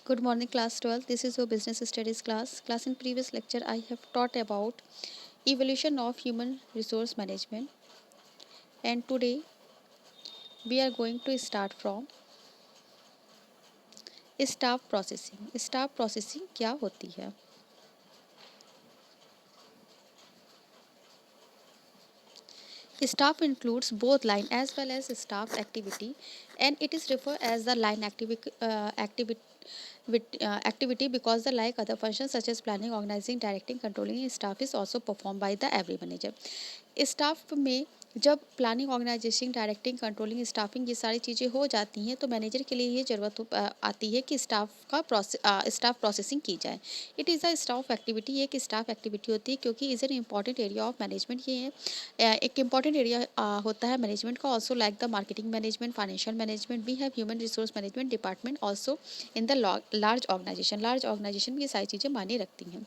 Good morning, class 12. This is your business studies class. In previous lecture, I have taught about evolution of human resource management, and today we are going to start from staff processing. Staff processing क्या होती है? Staff includes both line as well as staff activity, and it is referred as the line activity because the like other functions such as planning, organizing, directing, controlling staff is also performed by the every manager. Staff में जब planning, organisation, directing, controlling, staffing ये सारी चीज़ें हो जाती हैं तो manager के लिए ये आती है कि स्टाफ प्रोसेसिंग की जाए। It is a staff activity, ये एक स्टाफ एक्टिविटी होती है क्योंकि is an important area of management. ये एक इम्पॉर्टेंट एरिया होता है मैनेजमेंट का। Also like the marketing management, financial management, we have human resource management department also in the large organisation. Large organisation में ये सारी चीज़ें मायने रखती हैं।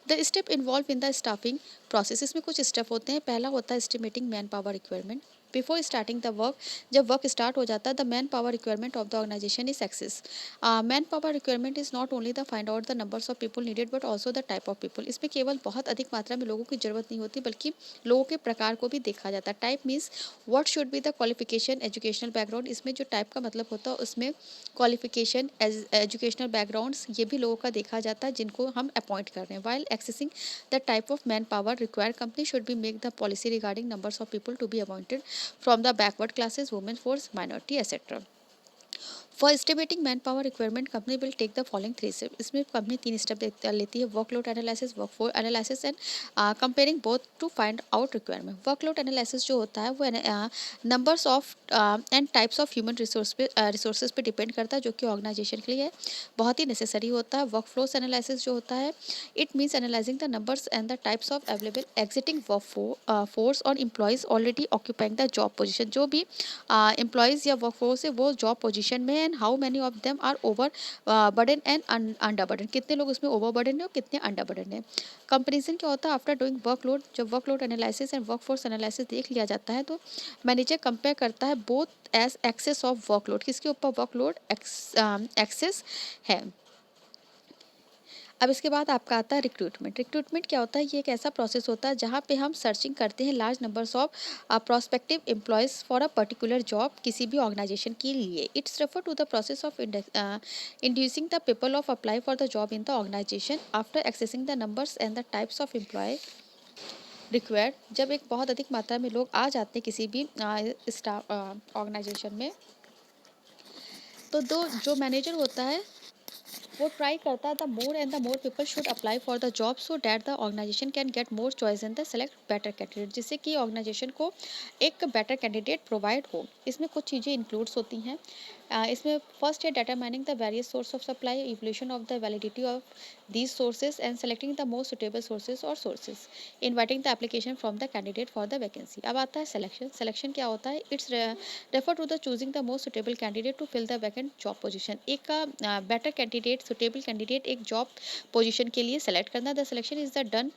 The step involve in the staffing process, इसमें कुछ स्टेप होते हैं। पहला होता है estimating man power requirement before starting the work. जब वर्क स्टार्ट हो जाता है the man power requirement of the organisation is access. Man power requirement is not only the find out the numbers of people needed but also the type of people. इसमें केवल बहुत अधिक मात्रा में लोगों की जरूरत नहीं होती बल्कि लोगों के प्रकार को भी देखा जाता है। Type means what should be the qualification, educational background. इसमें जो टाइप का मतलब होता है उसमें क्वालिफिकेशन, एजुकेशनल बैकग्राउंड्स ये भी लोगों का देखा जाता है जिनको हम अपॉइंट कर रहे हैं। While accessing the type of manpower required, company should be make the policy regarding numbers of people to be appointed from the backward classes, women force, minority, etc. For estimating man power requirement company will take the following three step. इसमें company 3 step लेती है। Workload analysis, workforce analysis and comparing both to find out requirement. Workload analysis जो होता है वो numbers of and types of human resources पे depend करता है जो कि ऑर्गेनाइजेशन के लिए बहुत ही नेसेसरी होता है। वर्क फ्लोस एनालिसिस जो होता है it means analysing the numbers and the types of available existing workforce और employees already occupying the job position. जो भी एम्प्लॉयज या वर्कफोर्स है वो जॉब पोजीशन में and how many of them are over burden and under burden. कितने लोग उसमें ओवर बर्डन है और कितने अंडर बर्डन है। कंपेरिजन क्या होता है आफ्टर डूइंग वर्कलोड। जब workload analysis and workforce analysis देख लिया जाता है तो मैनेजर कंपेयर करता है both as excess of workload, किसके ऊपर वर्कलोड एक्सेस है। अब इसके बाद आपका आता है रिक्रूटमेंट। रिक्रूटमेंट क्या होता है? ये एक ऐसा प्रोसेस होता है जहाँ पे हम सर्चिंग करते हैं large numbers of prospective employees for a particular job किसी भी ऑर्गेनाइजेशन के लिए। It's refer to the process of inducing the people of apply for the job in the organisation after accessing the numbers and the types of employ required. जब एक बहुत अधिक मात्रा में लोग आ जाते हैं किसी भी स्टाफ ऑर्गेनाइजेशन में तो दो जो मैनेजर होता है वो ट्राई करता है the more and the more people should apply for the job so that the organisation can get more choice and the select better candidate, जिससे कि ऑर्गेनाइजेशन को एक बेटर कैंडिडेट प्रोवाइड हो। इसमें कुछ चीज़ें इंक्लूड्स होती हैं। इसमें फर्स्ट है determining the various source of supply, evolution of the validity of these sources and selecting the most suitable sources और sources, inviting the application from the candidate for the vacancy. अब आता है selection. Selection क्या होता है? It's refer to the choosing the most suitable candidate to fill the vacant job position. एक better candidate, suitable candidate एक job position के लिए सेलेक्ट करना। The selection is the done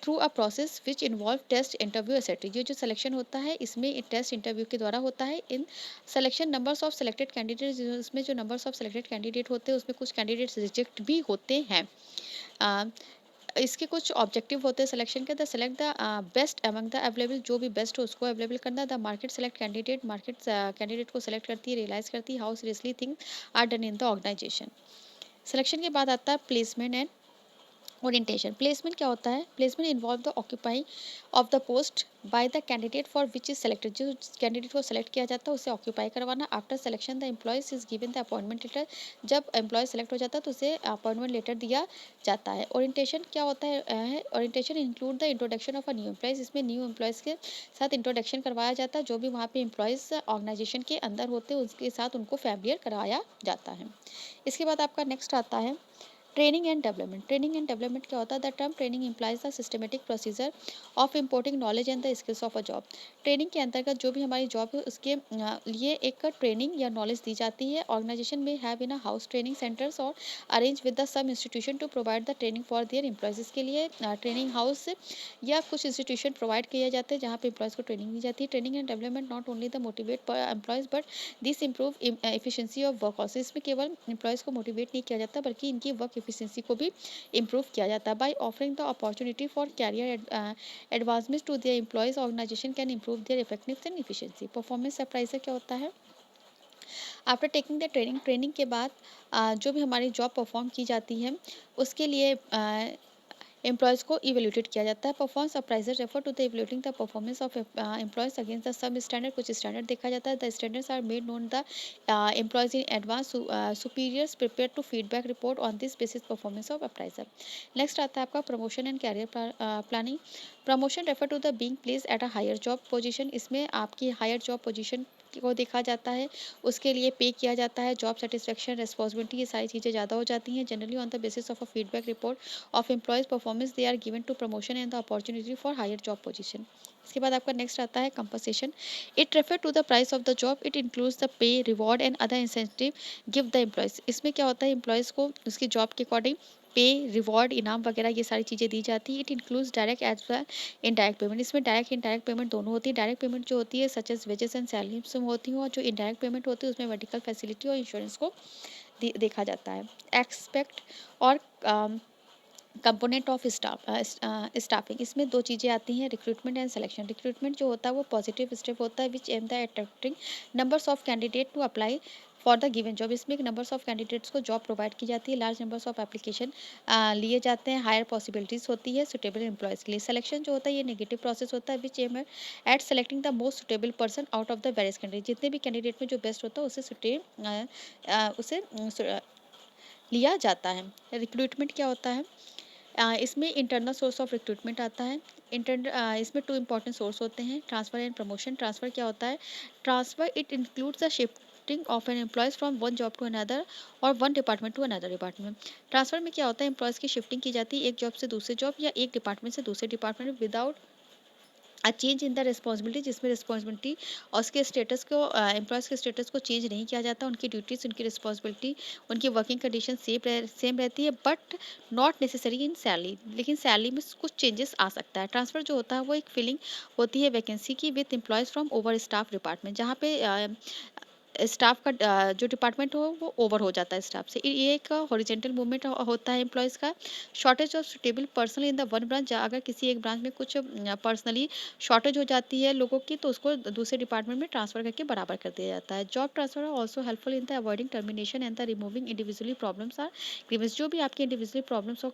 through a process which involve test, interview etcetera. ये जो selection होता है इसमें टेस्ट, इंटरव्यू के द्वारा होता है। In selection numbers of selected candidate, इसमें जो नंबर्स ऑफ सेलेक्टेड कैंडिडेट होते हैं उसमें कुछ कैंडिडेट्स रिजेक्ट भी होते हैं। इसके कुछ ऑब्जेक्टिव होते हैं सिलेक्शन के। The select the best among the available, जो भी बेस्ट हो उसको अवेलेबल करना। The market select candidate, market candidate को सेलेक्ट करती है, रियलाइज करती है how seriously thing are done in the organisation. Selection के बाद आता है प्लेसमेंट एंड ओरिएंटेशन। प्लेसमेंट क्या होता है? Placement involve the occupy of the post by the candidate for which is selected. जो कैंडिडेट को सेलेक्ट किया जाता है उसे ऑक्यूपाई करवाना। After selection the employees is given the appointment letter. जब एम्प्लॉय सेलेक्ट हो जाता है तो उसे अपॉइंटमेंट लेटर दिया जाता है। ओरिएंटेशन क्या होता है? Orientation include the introduction of a new employees. इसमें न्यू एम्प्लॉयज़ के साथ इंट्रोडक्शन करवाया जाता है। जो भी वहाँ पे एम्प्लॉयज़ ऑर्गेनाइजेशन के अंदर होते हैं उसके साथ उनको फैमिलियर कराया जाता है। इसके बाद आपका नेक्स्ट आता है ट्रेनिंग एंड डेवलपमेंट क्या होता है? The term training implies the systematic procedure of importing knowledge and the skills of a job. Training के अंतर्गत जो भी हमारी जॉब है उसके लिए एक ट्रेनिंग या नॉलेज दी जाती है। ऑर्गेनाइजेशन में have in house training centres और arrange with the some institution to provide the training for their employees. इसके लिए ट्रेनिंग हाउस या कुछ इंस्टीट्यूशन प्रोवाइड किए जाते हैं जहाँ पे एम्प्लॉयज़ को ट्रेनिंग दी जाती है। Training and development not only the motivate employees but this improve efficiency of work also. इसमें केवल एम्प्लॉयज़ को मोटिवेट नहीं किया जाता बल्कि इनकी वर्क एफिशिएंसी को भी इम्प्रूव किया जाता है। By offering the opportunity for career advancement to their employees, organization can improve their effectiveness and efficiency. Performance appraisal क्या होता है? आफ्टर टेकिंग द ट्रेनिंग के बाद जो भी हमारी जॉब परफॉर्म की जाती है उसके लिए एम्प्लॉयज़ को इवेल्यूटेड किया जाता है। Performance appraisal refer to the evaluating the performance of employees against the sub standard. कुछ स्टैंडर्ड देखा जाता है। The standards are made known the employees in advance. Superiors prepare to feedback report on this basis performance of appraisal. Next आता है आपका promotion and career planning. Promotion refer to the being place at a higher job position. इसमें आपकी higher job position को देखा जाता है, उसके लिए पे किया जाता है। जॉब सेटिस्फेक्शन, रिस्पॉन्सिबिलिटी, ये सारी चीज़ें ज़्यादा हो जाती हैं। Generally on the basis of a feedback report of employees performance they are given to promotion and the opportunity for higher job position। इसके बाद आपका नेक्स्ट आता है compensation. It refer to the price of the job. It includes the pay, reward and other incentive give the employees. इसमें क्या होता है? Employees को उसकी जॉब के अकॉर्डिंग पे, रिवॉर्ड, इनाम वगैरह ये सारी चीज़ें दी जाती है। It includes direct as well indirect payment. इसमें डायरेक्ट इनडायरेक्ट पेमेंट दोनों होती है। डायरेक्ट पेमेंट जो होती है such as wages and salaries में होती है, और जो इनडायरेक्ट पेमेंट होती है उसमें मेडिकल फैसिलिटी और इंश्योरेंस को देखा जाता है। एक्सपेक्ट और कंपोनेंट ऑफ स्टाफिंग। इसमें दो चीज़ें आती हैं, रिक्रूटमेंट एंड सिलेक्शन। रिक्रूटमेंट जो होता है वो पॉजिटिव स्टेप होता है which aim the attracting numbers of candidate to apply for the given job. इसमें नंबर्स ऑफ कैंडिडेट्स को जॉब प्रोवाइड की जाती है। लार्ज नंबर्स ऑफ एप्लीकेशन लिए जाते हैं। हायर पॉसिबिलिटीज होती है सुटेबल एम्प्लॉयज़ के लिए। सिलेक्शन जो होता है ये नेगेटिव प्रोसेस होता है which aim at selecting the most suitable person out of the various candidate. जितने भी कैंडिडेट में जो बेस्ट होता है उसे लिया जाता है। रिक्रूटमेंट क्या होता है? इसमें इंटरनल सोर्स ऑफ रिक्रूटमेंट आता है। इसमें टू इंपॉर्टेंट सोर्स होते हैं, ट्रांसफ़र एंड प्रमोशन। ट्रांसफ़र क्या होता है? Transfer it includes the shifting of an employees from one job to another और one department to another department. Transfer में क्या होता है? एम्प्लॉयज़ की शिफ्टिंग की जाती है एक जॉब से दूसरे जॉब या एक डिपार्टमेंट से दूसरे department without change in the responsibility. जिसमें रिस्पॉन्सिबिलिटी और उसके स्टेटस को एम्प्लॉयज़ के स्टेटस को चेंज नहीं किया जाता। उनकी ड्यूटीज़, उनकी रिस्पॉन्सिबिलिटी, उनकी वर्किंग कंडीशन सेम रहती है but not necessary in salary. लेकिन सैलरी में कुछ चेंजेस आ सकता है। ट्रांसफ़र जो होता है वो एक फिलिंग होती है वैकेंसी की with employees from over staff department, जहाँ पे स्टाफ का जो डिपार्टमेंट हो वो ओवर हो जाता है स्टाफ से। ये एक हॉरिजेंटल मूवमेंट होता है एम्प्लॉयज़ का। Shortage of suitable person in the one branch. अगर किसी एक ब्रांच में कुछ पर्सनली शॉर्टेज हो जाती है लोगों की तो उसको दूसरे डिपार्टमेंट में ट्रांसफर करके बराबर कर दिया जाता है। Job transfer also helpful in the avoiding termination and the removing individually problems are grievance. जो भी आपकी इंडिविजुअली प्रॉब्लम्स और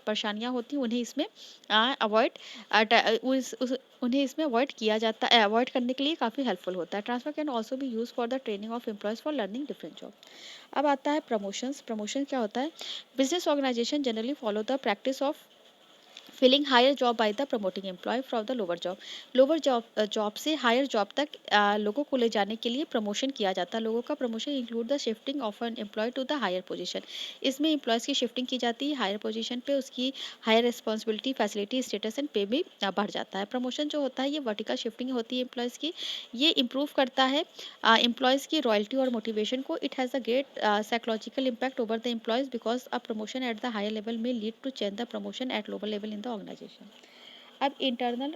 परेशानियाँ होती हैं उन्हें इसमें अवॉइड उन्हें इसमें अवॉइड किया जाता है। अवॉइड करने के लिए काफ़ी हेल्पफुल होता है। Transfer can also be use for the training of employees for learning different job. अब आता है प्रमोशंस। प्रमोशन क्या होता है? Business organisation generally follow the practice of filling higher job by the promoting employ from the lower job. Lower job से higher job तक लोगों को ले जाने के लिए प्रमोशन किया जाता है। लोगों का promotion include the shifting of an employ to the higher position. इसमें एम्प्लॉयज़ की शिफ्टिंग की जाती है हायर पोजीशन पे, उसकी higher responsibility, facility, status and pay भी बढ़ जाता है। प्रमोशन जो होता है ये वर्टिकल शिफ्टिंग होती है एम्प्लॉयज़ की। ये इंप्रूव करता है एम्प्लॉयज़ की रॉयल्टी और मोटिवेशन को। It has a great psychological impact over the employees because a promotion at the higher level में lead to change the promotion at lower level in the organization. अब internal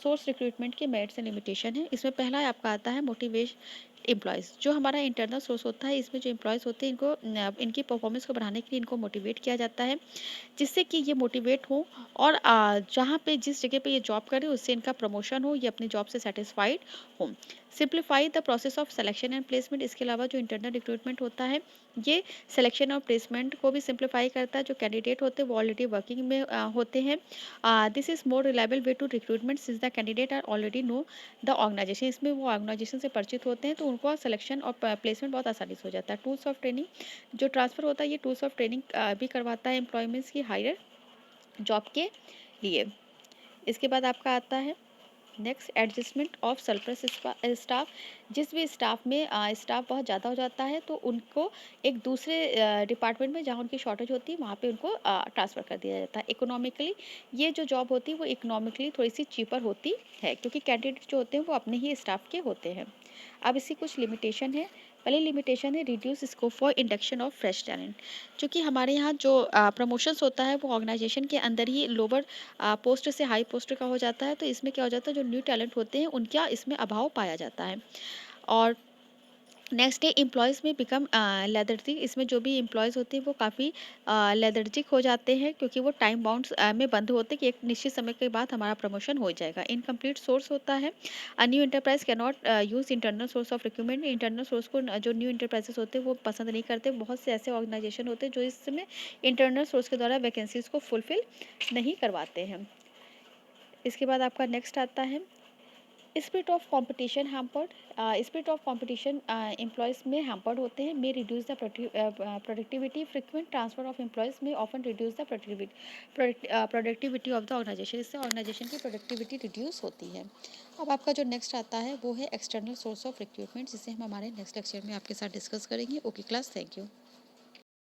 source recruitment के merits and limitation है। इसमें पहला आपका आता है motivation employees. जो हमारा इंटरनल सोर्स होता है इसमें जो एम्प्लॉयज़ होते हैं इनको इनकी परफॉर्मेंस को बढ़ाने के लिए इनको मोटिवेट किया जाता है जिससे कि ये मोटिवेट हो और जहाँ पे जिस जगह पे ये जॉब करें उससे इनका प्रमोशन हो, ये अपनी जॉब से सेटिस्फाइड हो। Simplify the process of selection and placement. इसके अलावा जो इंटरनल रिक्रूटमेंट होता है ये सिलेक्शन और प्लेसमेंट को भी सिंप्लीफाई करता है। जो कैंडिडेट होते हैं वो ऑलरेडी वर्किंग में होते हैं। This is more reliable way to recruitment since the candidate are already know the organisation. इसमें वो ऑर्गेनाइजेशन से परिचित होते हैं तो उनको सिलेक्शन और प्लेसमेंट बहुत आसानी से हो जाता है। Tools of training. जो ट्रांसफ़र होता है ये टूल्स ऑफ ट्रेनिंग भी करवाता है एम्प्लॉयमेंट्स की हायर जॉब के लिए। इसके बाद आपका आता है next, adjustment of surplus staff. जिस भी स्टाफ में स्टाफ बहुत ज़्यादा हो जाता है तो उनको एक दूसरे डिपार्टमेंट में जहाँ उनकी शॉर्टेज होती है वहाँ पे उनको ट्रांसफ़र कर दिया जाता है। इकोनॉमिकली ये जो जॉब होती है वो इकोनॉमिकली थोड़ी सी चीपर होती है, क्योंकि कैंडिडेट जो होते हैं वो अपने ही स्टाफ के होते हैं। अब इसकी कुछ लिमिटेशन है। पहली लिमिटेशन है reduce scope for induction of fresh talent. क्योंकि हमारे यहाँ जो प्रमोशंस होता है वो ऑर्गेनाइजेशन के अंदर ही लोअर पोस्ट से हाई पोस्ट का हो जाता है, तो इसमें क्या हो जाता है, जो न्यू टैलेंट होते हैं उनका इसमें अभाव पाया जाता है। और नेक्स्ट है एम्प्लॉयज़ में बिकम लेथर्जिक। इसमें जो भी एम्प्लॉयज़ होते हैं वो काफ़ी लेथर्जिक हो जाते हैं, क्योंकि वो टाइम बाउंड्स में बंद होते हैं कि एक निश्चित समय के बाद हमारा प्रमोशन हो जाएगा। इनकम्प्लीट सोर्स होता है। New enterprise can not use internal source of recruitment. Internal source को जो न्यू एंटरप्राइजेस होते हैं वो पसंद नहीं करते। बहुत से ऐसे ऑर्गेनाइजेशन होते हैं जो इसमें इंटरनल सोर्स के द्वारा वैकेंसीज को फुलफिल नहीं करवाते हैं। इसके बाद आपका नेक्स्ट आता है spirit of competition hampered. Spirit of competition employees में हैम्पर्ड होते हैं, may reduce the productivity. Frequent transfer of employees में often reduce the productivity of the organization. इससे ऑर्गेनाइजेशन की प्रोडक्टिविटी रिड्यूस होती है। अब आपका जो नेक्स्ट आता है वो है एक्सटर्नल सोर्स ऑफ रिक्रूटमेंट, जिसे हम हमारे नेक्स्ट लेक्चर में आपके साथ डिस्कस करेंगे। Okay class, thank you.